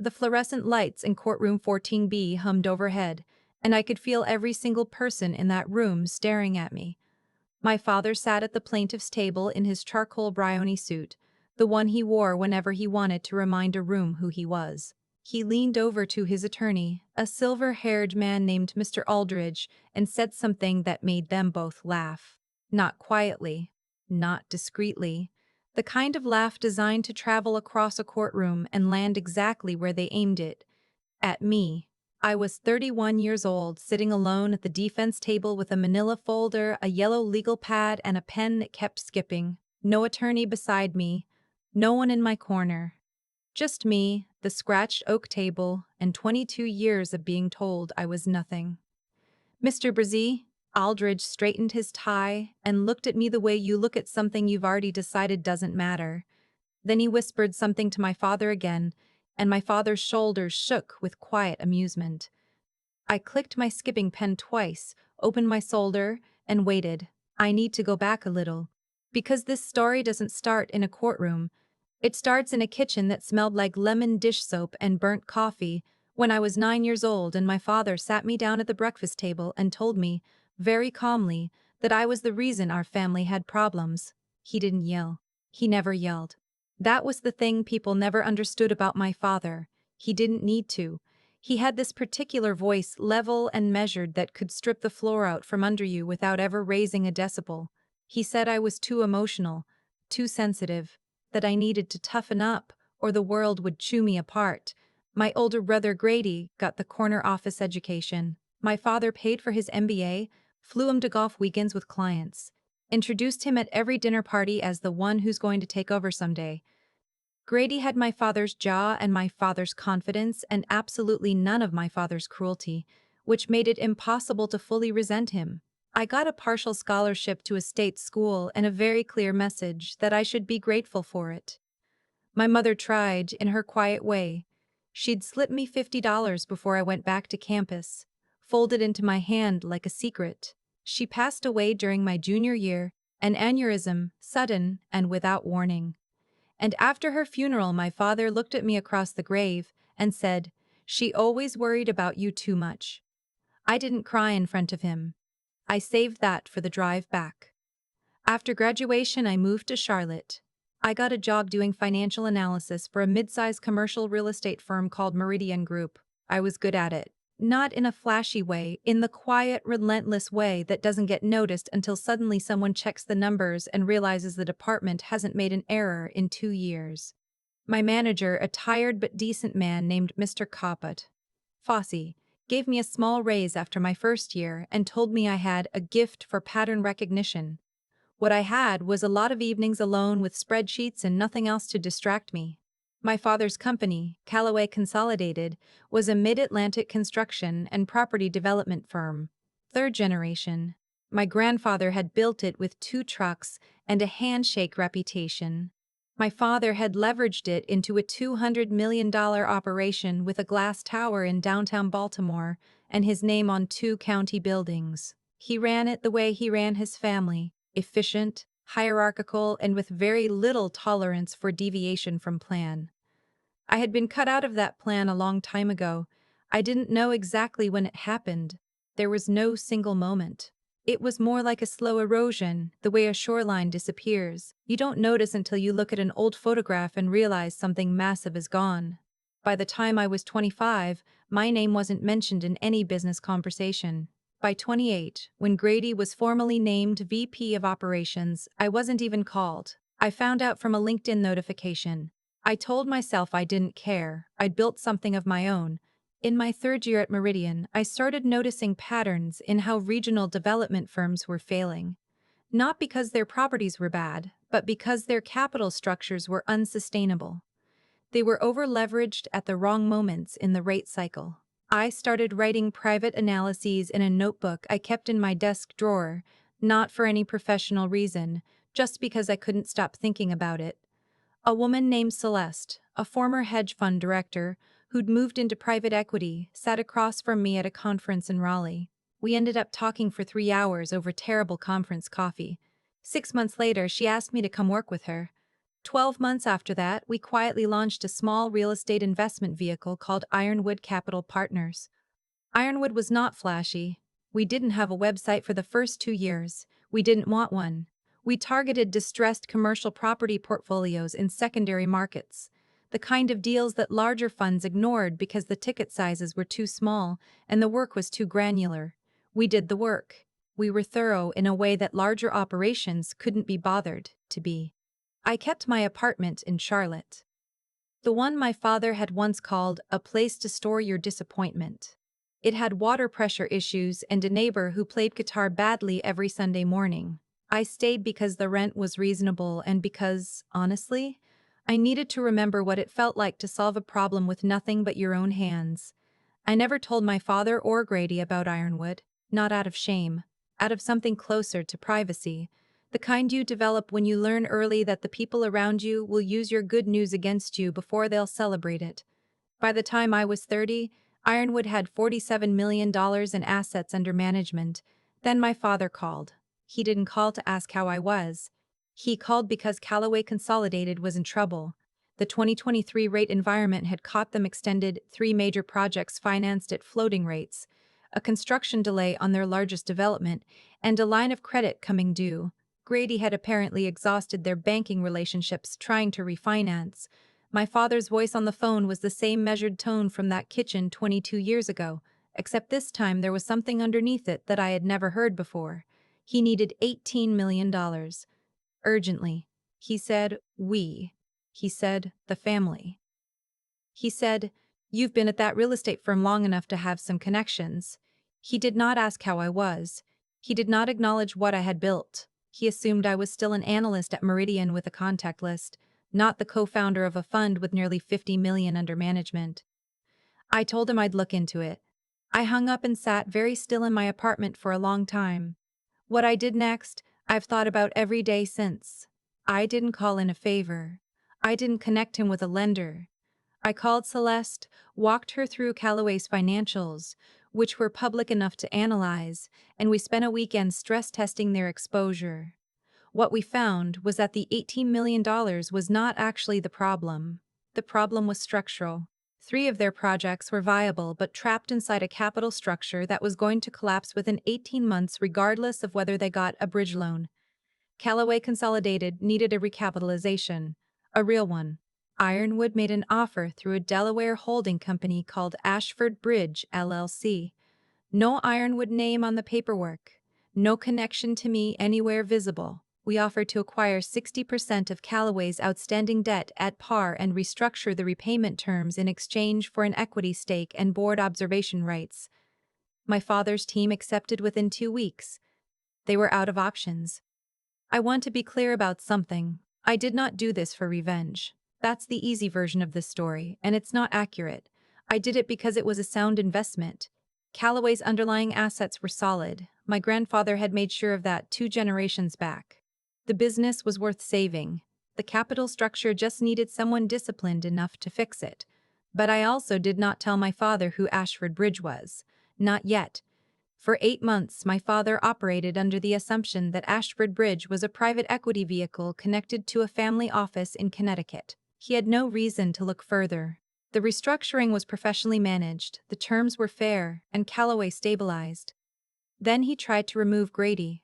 The fluorescent lights in courtroom 14B hummed overhead, and I could feel every single person in that room staring at me. My father sat at the plaintiff's table in his charcoal brownie suit, the one he wore whenever he wanted to remind a room who he was. He leaned over to his attorney, a silver-haired man named Mr. Aldridge, and said something that made them both laugh. Not quietly, not discreetly, the kind of laugh designed to travel across a courtroom and land exactly where they aimed it, at me. I was 31 years old, sitting alone at the defense table with a manila folder, a yellow legal pad, and a pen that kept skipping. No attorney beside me, no one in my corner. Just me, the scratched oak table, and 22 years of being told I was nothing. Mr. Brzee, Aldridge straightened his tie and looked at me the way you look at something you've already decided doesn't matter. Then he whispered something to my father again, and my father's shoulders shook with quiet amusement. I clicked my skipping pen twice, opened my folder, and waited. I need to go back a little. Because this story doesn't start in a courtroom. It starts in a kitchen that smelled like lemon dish soap and burnt coffee when I was 9 years old, and my father sat me down at the breakfast table and told me, very calmly, that I was the reason our family had problems. He didn't yell. He never yelled. That was the thing people never understood about my father. He didn't need to. He had this particular voice, level and measured, that could strip the floor out from under you without ever raising a decibel. He said I was too emotional, too sensitive, that I needed to toughen up or the world would chew me apart. My older brother Grady got the corner office education. My father paid for his MBA, flew him to golf weekends with clients, introduced him at every dinner party as the one who's going to take over someday. Grady had my father's jaw and my father's confidence and absolutely none of my father's cruelty, which made it impossible to fully resent him. I got a partial scholarship to a state school and a very clear message that I should be grateful for it. My mother tried, in her quiet way. She'd slip me $50 before I went back to campus, folded into my hand like a secret. She passed away during my junior year, an aneurysm, sudden and without warning. And after her funeral, my father looked at me across the grave and said, "She always worried about you too much." I didn't cry in front of him. I saved that for the drive back. After graduation, I moved to Charlotte. I got a job doing financial analysis for a mid-sized commercial real estate firm called Meridian Group. I was good at it. Not in a flashy way, in the quiet, relentless way that doesn't get noticed until suddenly someone checks the numbers and realizes the department hasn't made an error in 2 years. My manager, a tired but decent man named Mr. Fossey, gave me a small raise after my first year and told me I had a gift for pattern recognition. What I had was a lot of evenings alone with spreadsheets and nothing else to distract me. My father's company, Calloway Consolidated, was a mid-Atlantic construction and property development firm. Third generation. My grandfather had built it with 2 trucks and a handshake reputation. My father had leveraged it into a $200 million operation with a glass tower in downtown Baltimore and his name on 2 county buildings. He ran it the way he ran his family, efficient, hierarchical, and with very little tolerance for deviation from plan. I had been cut out of that plan a long time ago. I didn't know exactly when it happened. There was no single moment. It was more like a slow erosion, the way a shoreline disappears. You don't notice until you look at an old photograph and realize something massive is gone. By the time I was 25, my name wasn't mentioned in any business conversation. By 28, when Grady was formally named VP of Operations, I wasn't even called. I found out from a LinkedIn notification. I told myself I didn't care. I'd built something of my own. In my 3rd year at Meridian, I started noticing patterns in how regional development firms were failing. Not because their properties were bad, but because their capital structures were unsustainable. They were over-leveraged at the wrong moments in the rate cycle. I started writing private analyses in a notebook I kept in my desk drawer, not for any professional reason, just because I couldn't stop thinking about it. A woman named Celeste, a former hedge fund director who'd moved into private equity, sat across from me at a conference in Raleigh. We ended up talking for 3 hours over terrible conference coffee. 6 months later, she asked me to come work with her. 12 months after that, we quietly launched a small real estate investment vehicle called Ironwood Capital Partners. Ironwood was not flashy. We didn't have a website for the first 2 years. We didn't want one. We targeted distressed commercial property portfolios in secondary markets, the kind of deals that larger funds ignored because the ticket sizes were too small and the work was too granular. We did the work. We were thorough in a way that larger operations couldn't be bothered to be. I kept my apartment in Charlotte, the one my father had once called a place to store your disappointment. It had water pressure issues and a neighbor who played guitar badly every Sunday morning. I stayed because the rent was reasonable and because, honestly, I needed to remember what it felt like to solve a problem with nothing but your own hands. I never told my father or Grady about Ironwood, not out of shame, out of something closer to privacy, the kind you develop when you learn early that the people around you will use your good news against you before they'll celebrate it. By the time I was 30, Ironwood had $47 million in assets under management. Then my father called. He didn't call to ask how I was. He called because Calloway Consolidated was in trouble. The 2023 rate environment had caught them extended 3 major projects financed at floating rates, a construction delay on their largest development, and a line of credit coming due. Grady had apparently exhausted their banking relationships trying to refinance. My father's voice on the phone was the same measured tone from that kitchen 22 years ago, except this time there was something underneath it that I had never heard before. He needed $18 million. Urgently. He said, we. He said, the family. He said, you've been at that real estate firm long enough to have some connections. He did not ask how I was. He did not acknowledge what I had built. He assumed I was still an analyst at Meridian with a contact list, not the co-founder of a fund with nearly 50 million under management. I told him I'd look into it. I hung up and sat very still in my apartment for a long time. What I did next, I've thought about every day since. I didn't call in a favor. I didn't connect him with a lender. I called Celeste, walked her through Callaway's financials, which were public enough to analyze, and we spent a weekend stress testing their exposure. What we found was that the $18 million was not actually the problem. The problem was structural. 3 of their projects were viable but trapped inside a capital structure that was going to collapse within 18 months regardless of whether they got a bridge loan. Callaway Consolidated needed a recapitalization, a real one. Ironwood made an offer through a Delaware holding company called Ashford Bridge, LLC. No Ironwood name on the paperwork. No connection to me anywhere visible. We offered to acquire 60% of Callaway's outstanding debt at par and restructure the repayment terms in exchange for an equity stake and board observation rights. My father's team accepted within 2 weeks. They were out of options. I want to be clear about something. I did not do this for revenge. That's the easy version of this story, and it's not accurate. I did it because it was a sound investment. Callaway's underlying assets were solid. My grandfather had made sure of that 2 generations back. The business was worth saving. The capital structure just needed someone disciplined enough to fix it. But I also did not tell my father who Ashford Bridge was. Not yet. For 8 months, my father operated under the assumption that Ashford Bridge was a private equity vehicle connected to a family office in Connecticut. He had no reason to look further. The restructuring was professionally managed, the terms were fair, and Callaway stabilized. Then he tried to remove Grady.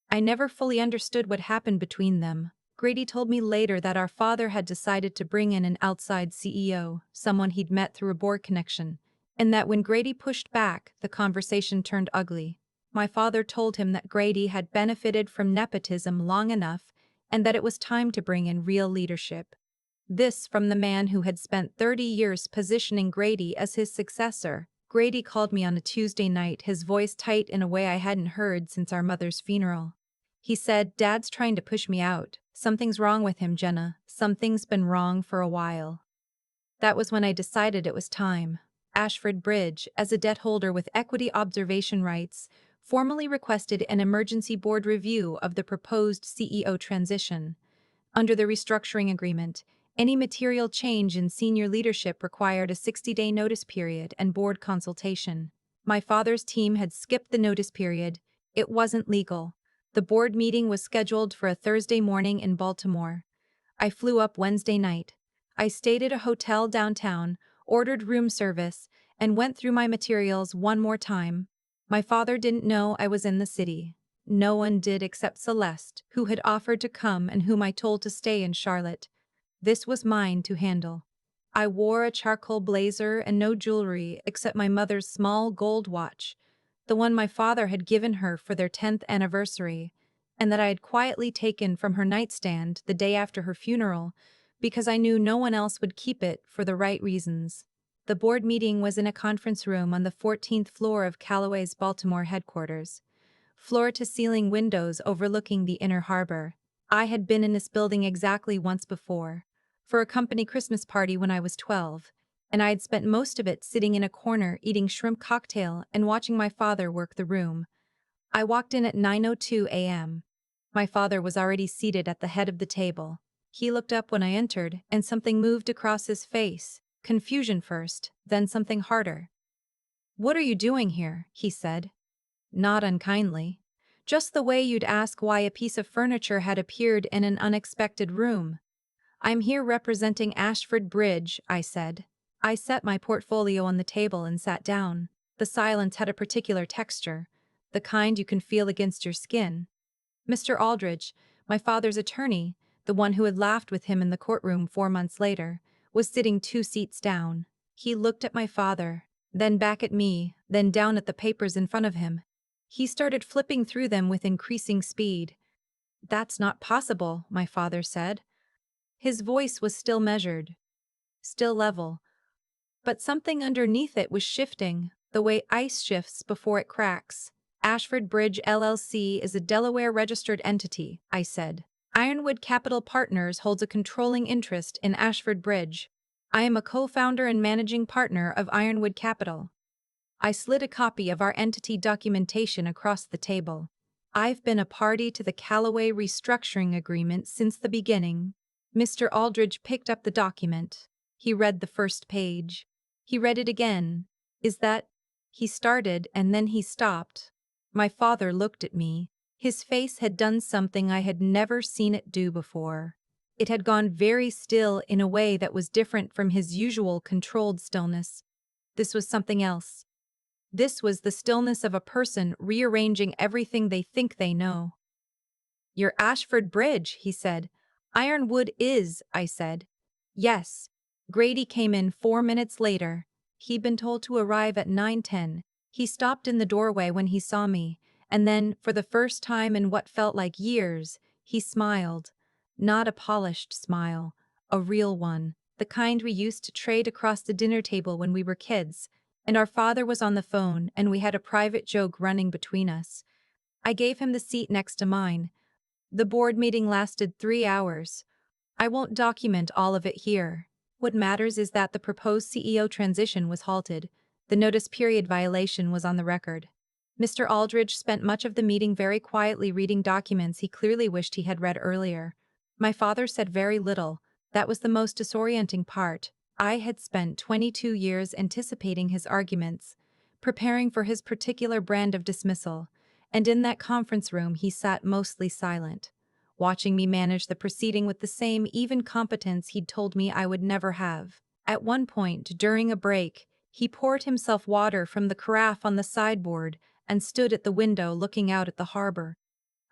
I never fully understood what happened between them. Grady told me later that our father had decided to bring in an outside CEO, someone he'd met through a board connection, and that when Grady pushed back, the conversation turned ugly. My father told him that Grady had benefited from nepotism long enough and that it was time to bring in real leadership. This from the man who had spent 30 years positioning Grady as his successor. Grady called me on a Tuesday night, his voice tight in a way I hadn't heard since our mother's funeral. He said, "Dad's trying to push me out. Something's wrong with him, Jenna. Something's been wrong for a while." That was when I decided it was time. Ashford Bridge, as a debt holder with equity observation rights, formally requested an emergency board review of the proposed CEO transition. Under the restructuring agreement, any material change in senior leadership required a 60-day notice period and board consultation. My father's team had skipped the notice period. It wasn't legal. The board meeting was scheduled for a Thursday morning in Baltimore. I flew up Wednesday night. I stayed at a hotel downtown, ordered room service, and went through my materials one more time. My father didn't know I was in the city. No one did except Celeste, who had offered to come and whom I told to stay in Charlotte. This was mine to handle. I wore a charcoal blazer and no jewelry except my mother's small gold watch, the one my father had given her for their 10th anniversary, and that I had quietly taken from her nightstand the day after her funeral, because I knew no one else would keep it for the right reasons. The board meeting was in a conference room on the 14th floor of Callaway's Baltimore headquarters. Floor-to-ceiling windows overlooking the inner harbor. I had been in this building exactly once before, for a company Christmas party when I was 12, and I had spent most of it sitting in a corner eating shrimp cocktail and watching my father work the room. I walked in at 9:02 a.m. My father was already seated at the head of the table. He looked up when I entered, and something moved across his face. Confusion first, then something harder. "What are you doing here?" he said. Not unkindly. Just the way you'd ask why a piece of furniture had appeared in an unexpected room. "I'm here representing Ashford Bridge," I said. I set my portfolio on the table and sat down. The silence had a particular texture, the kind you can feel against your skin. Mr. Aldridge, my father's attorney, the one who had laughed with him in the courtroom 4 months later, was sitting 2 seats down. He looked at my father, then back at me, then down at the papers in front of him. He started flipping through them with increasing speed. "That's not possible," my father said. His voice was still measured, still level, but something underneath it was shifting, the way ice shifts before it cracks. "Ashford Bridge LLC is a Delaware registered entity," I said. "Ironwood Capital Partners holds a controlling interest in Ashford Bridge. I am a co-founder and managing partner of Ironwood Capital." I slid a copy of our entity documentation across the table. "I've been a party to the Callaway restructuring agreement since the beginning." Mr. Aldridge picked up the document. He read the first page. He read it again. "Is that—" he started and then he stopped. My father looked at me. His face had done something I had never seen it do before. It had gone very still in a way that was different from his usual controlled stillness. This was something else. This was the stillness of a person rearranging everything they think they know. "You're Ashford Bridge," he said. "Ironwood is," I said. "Yes." Grady came in 4 minutes later. He'd been told to arrive at 9:10. He stopped in the doorway when he saw me, and then, for the first time in what felt like years, he smiled. Not a polished smile, a real one, the kind we used to trade across the dinner table when we were kids, and our father was on the phone and we had a private joke running between us. I gave him the seat next to mine. The board meeting lasted 3 hours. I won't document all of it here. What matters is that the proposed CEO transition was halted. The notice period violation was on the record. Mr. Aldridge spent much of the meeting very quietly reading documents he clearly wished he had read earlier. My father said very little. That was the most disorienting part. I had spent 22 years anticipating his arguments, preparing for his particular brand of dismissal, and in that conference room he sat mostly silent, watching me manage the proceeding with the same even competence he'd told me I would never have. At one point, during a break, he poured himself water from the carafe on the sideboard and stood at the window looking out at the harbor.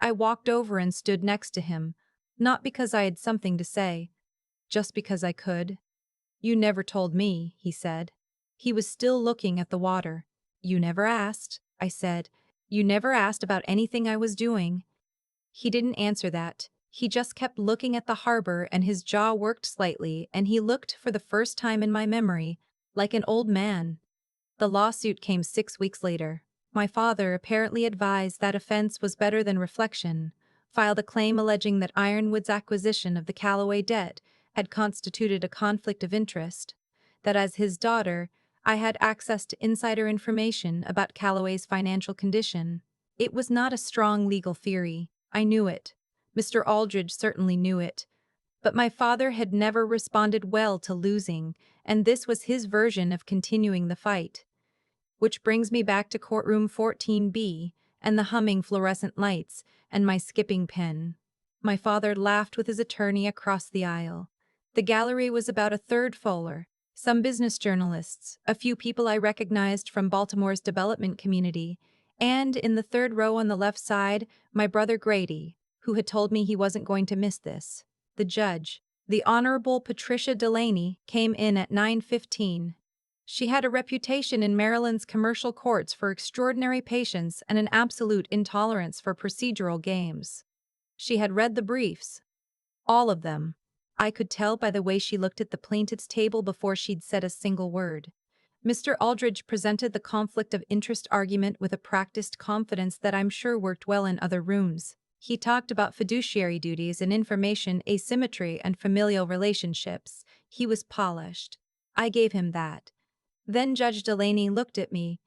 I walked over and stood next to him, not because I had something to say, just because I could. "You never told me," he said. He was still looking at the water. "You never asked," I said. "You never asked about anything I was doing." He didn't answer that. He just kept looking at the harbor and his jaw worked slightly and he looked, for the first time in my memory, like an old man. The lawsuit came 6 weeks later. My father apparently advised that offense was better than reflection, filed a claim alleging that Ironwood's acquisition of the Callaway debt had constituted a conflict of interest, that as his daughter, I had access to insider information about Callaway's financial condition. It was not a strong legal theory. I knew it. Mr. Aldridge certainly knew it. But my father had never responded well to losing, and this was his version of continuing the fight. Which brings me back to courtroom 14B, and the humming fluorescent lights, and my skipping pen. My father laughed with his attorney across the aisle. The gallery was about a third fuller. Some business journalists, a few people I recognized from Baltimore's development community, and in the third row on the left side, my brother Grady, who had told me he wasn't going to miss this. The judge, the Honorable Patricia Delaney, came in at 9:15. She had a reputation in Maryland's commercial courts for extraordinary patience and an absolute intolerance for procedural games. She had read the briefs. All of them. I could tell by the way she looked at the plaintiff's table before she'd said a single word. Mr. Aldridge presented the conflict of interest argument with a practiced confidence that I'm sure worked well in other rooms. He talked about fiduciary duties and information asymmetry and familial relationships. He was polished. I gave him that. Then Judge Delaney looked at me.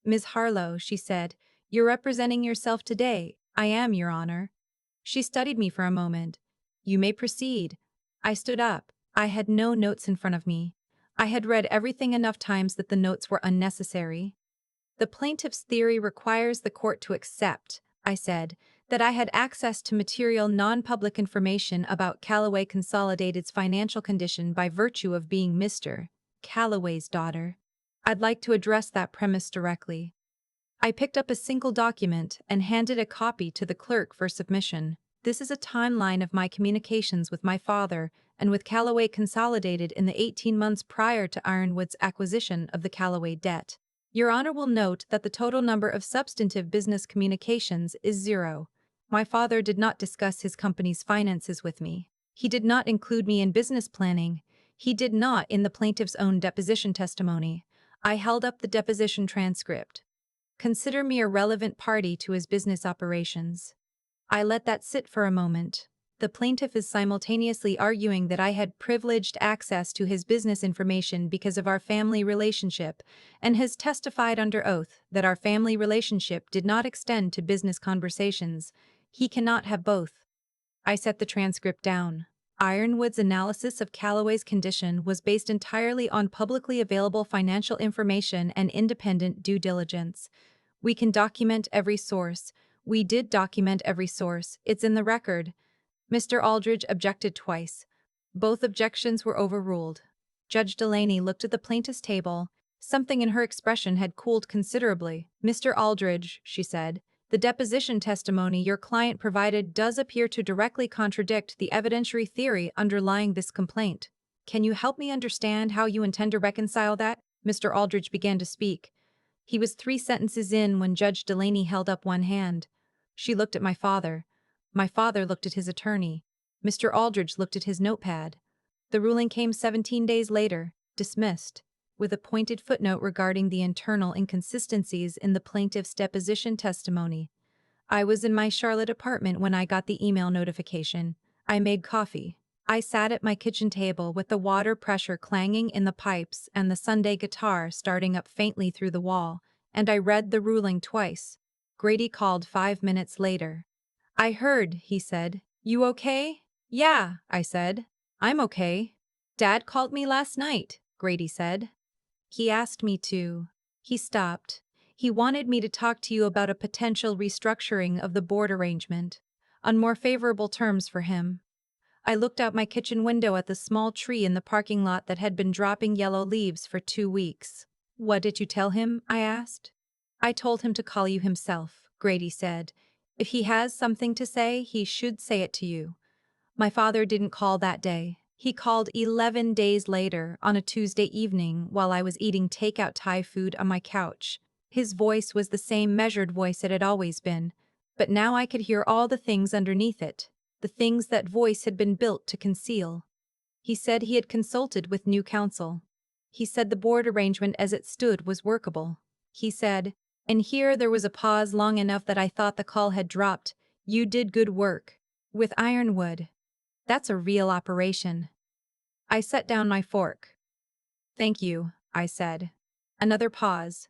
"Ms. Harlow," she said, "you're representing yourself today." "I am, Your Honor." She studied me for a moment. "You may proceed." I stood up. I had no notes in front of me. I had read everything enough times that the notes were unnecessary. "The plaintiff's theory requires the court to accept," I said, "that I had access to material non-public information about Calloway Consolidated's financial condition by virtue of being Mr. Calloway's daughter. I'd like to address that premise directly." I picked up a single document and handed a copy to the clerk for submission. "This is a timeline of my communications with my father and with Calloway Consolidated in the 18 months prior to Ironwood's acquisition of the Calloway debt. Your Honor will note that the total number of substantive business communications is 0. My father did not discuss his company's finances with me. He did not include me in business planning. He did not in the plaintiff's own deposition testimony." I held up the deposition transcript. "Consider me a relevant party to his business operations." I let that sit for a moment. The plaintiff is simultaneously arguing that I had privileged access to his business information because of our family relationship, and has testified under oath that our family relationship did not extend to business conversations. He cannot have both. I set the transcript down. Ironwood's analysis of Calloway's condition was based entirely on publicly available financial information and independent due diligence. "We can document every source." We did document every source. It's in the record. Mr. Aldridge objected twice. Both objections were overruled. Judge Delaney looked at the plaintiff's table. Something in her expression had cooled considerably. "Mr. Aldridge," she said, "the deposition testimony your client provided does appear to directly contradict the evidentiary theory underlying this complaint. Can you help me understand how you intend to reconcile that?" Mr. Aldridge began to speak. He was 3 sentences in when Judge Delaney held up one hand. She looked at my father. My father looked at his attorney. Mr. Aldridge looked at his notepad. The ruling came 17 days later, dismissed, with a pointed footnote regarding the internal inconsistencies in the plaintiff's deposition testimony. I was in my Charlotte apartment when I got the email notification. I made coffee. I sat at my kitchen table with the water pressure clanging in the pipes and the Sunday guitar starting up faintly through the wall, and I read the ruling twice. Grady called 5 minutes later. "I heard," he said. "You okay?" "Yeah," I said. "I'm okay." "Dad called me last night," Grady said. "He asked me to." He stopped. "He wanted me to talk to you about a potential restructuring of the board arrangement, on more favorable terms for him." I looked out my kitchen window at the small tree in the parking lot that had been dropping yellow leaves for 2 weeks. "What did you tell him?" I asked. "I told him to call you himself," Grady said. "If he has something to say, he should say it to you." My father didn't call that day. He called 11 days later, on a Tuesday evening, while I was eating takeout Thai food on my couch. His voice was the same measured voice it had always been, but now I could hear all the things underneath it, the things that voice had been built to conceal. He said he had consulted with new counsel. He said the board arrangement as it stood was workable. He said, and here there was a pause long enough that I thought the call had dropped, "You did good work. With Ironwood. That's a real operation." I set down my fork. "Thank you," I said. Another pause.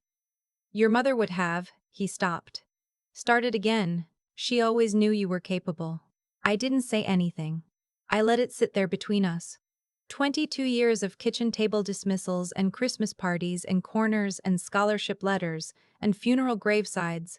"Your mother would have," he stopped. "Started again. She always knew you were capable." I didn't say anything. I let it sit there between us. 22 years of kitchen table dismissals and Christmas parties and corners and scholarship letters and funeral gravesides,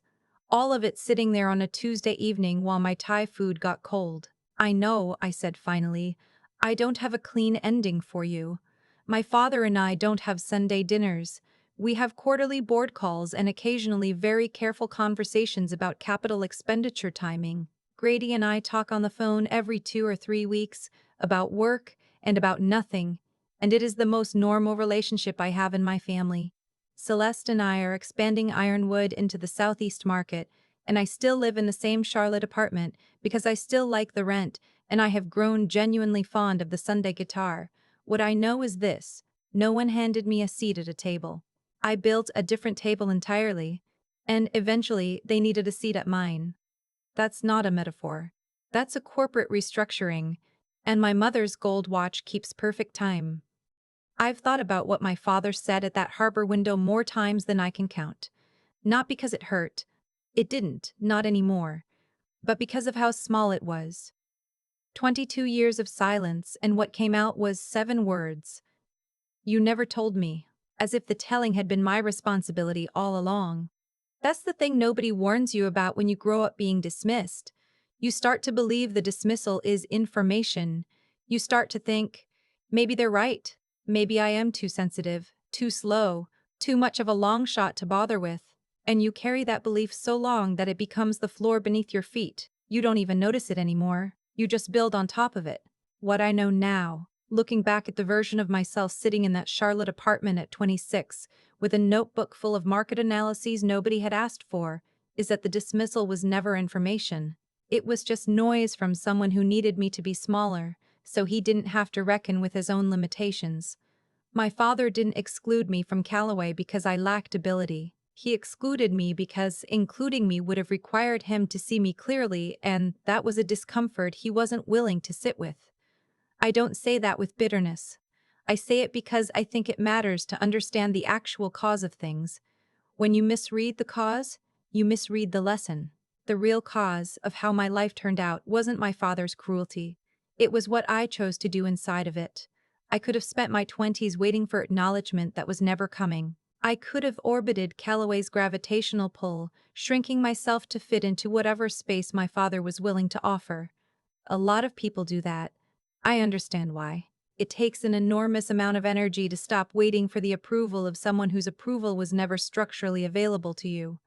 all of it sitting there on a Tuesday evening while my Thai food got cold. I know, I said finally. I don't have a clean ending for you. My father and I don't have Sunday dinners. We have quarterly board calls and occasionally very careful conversations about capital expenditure timing. Grady and I talk on the phone every 2 or 3 weeks about work and about nothing, and it is the most normal relationship I have in my family. Celeste and I are expanding Ironwood into the southeast market, and I still live in the same Charlotte apartment because I still like the rent, and I have grown genuinely fond of the Sunday guitar. What I know is this: no one handed me a seat at a table. I built a different table entirely, and eventually they needed a seat at mine. That's not a metaphor. That's a corporate restructuring, and my mother's gold watch keeps perfect time. I've thought about what my father said at that harbor window more times than I can count. Not because it hurt. It didn't, not anymore. But because of how small it was. 22 years of silence, and what came out was 7 words. You never told me. As if the telling had been my responsibility all along. That's the thing nobody warns you about when you grow up being dismissed. You start to believe the dismissal is information. You start to think, maybe they're right. Maybe I am too sensitive, too slow, too much of a long shot to bother with. And you carry that belief so long that it becomes the floor beneath your feet. You don't even notice it anymore. You just build on top of it. What I know now, looking back at the version of myself sitting in that Charlotte apartment at 26, with a notebook full of market analyses nobody had asked for, is that the dismissal was never information. It was just noise from someone who needed me to be smaller, so he didn't have to reckon with his own limitations. My father didn't exclude me from Calloway because I lacked ability. He excluded me because including me would have required him to see me clearly, and that was a discomfort he wasn't willing to sit with. I don't say that with bitterness. I say it because I think it matters to understand the actual cause of things. When you misread the cause, you misread the lesson. The real cause of how my life turned out wasn't my father's cruelty. It was what I chose to do inside of it. I could have spent my 20s waiting for acknowledgement that was never coming. I could have orbited Calloway's gravitational pull, shrinking myself to fit into whatever space my father was willing to offer. A lot of people do that. I understand why. It takes an enormous amount of energy to stop waiting for the approval of someone whose approval was never structurally available to you.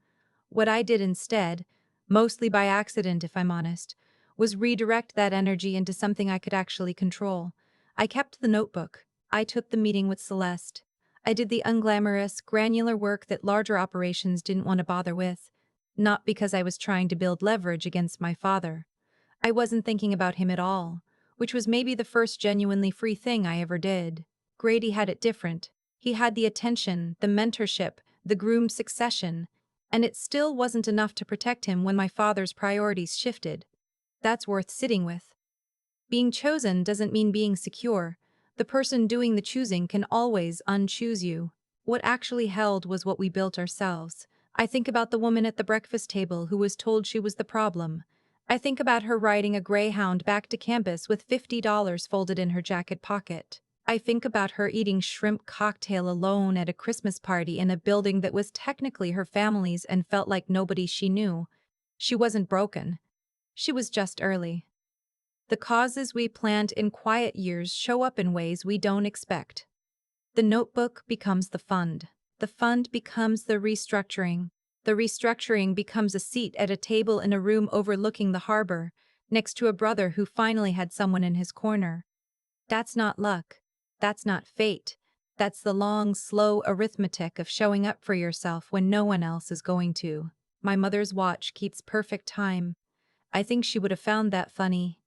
What I did instead, mostly by accident if I'm honest, was redirect that energy into something I could actually control. I kept the notebook. I took the meeting with Celeste. I did the unglamorous, granular work that larger operations didn't want to bother with, not because I was trying to build leverage against my father. I wasn't thinking about him at all, which was maybe the first genuinely free thing I ever did. Grady had it different. He had the attention, the mentorship, the groomed succession, and it still wasn't enough to protect him when my father's priorities shifted. That's worth sitting with. Being chosen doesn't mean being secure. The person doing the choosing can always unchoose you. What actually held was what we built ourselves. I think about the woman at the breakfast table who was told she was the problem. I think about her riding a Greyhound back to campus with $50 folded in her jacket pocket. I think about her eating shrimp cocktail alone at a Christmas party in a building that was technically her family's and felt like nobody she knew. She wasn't broken. She was just early. The causes we plant in quiet years show up in ways we don't expect. The notebook becomes the fund. The fund becomes the restructuring. The restructuring becomes a seat at a table in a room overlooking the harbor, next to a brother who finally had someone in his corner. That's not luck. That's not fate. That's the long, slow arithmetic of showing up for yourself when no one else is going to. My mother's watch keeps perfect time. I think she would have found that funny.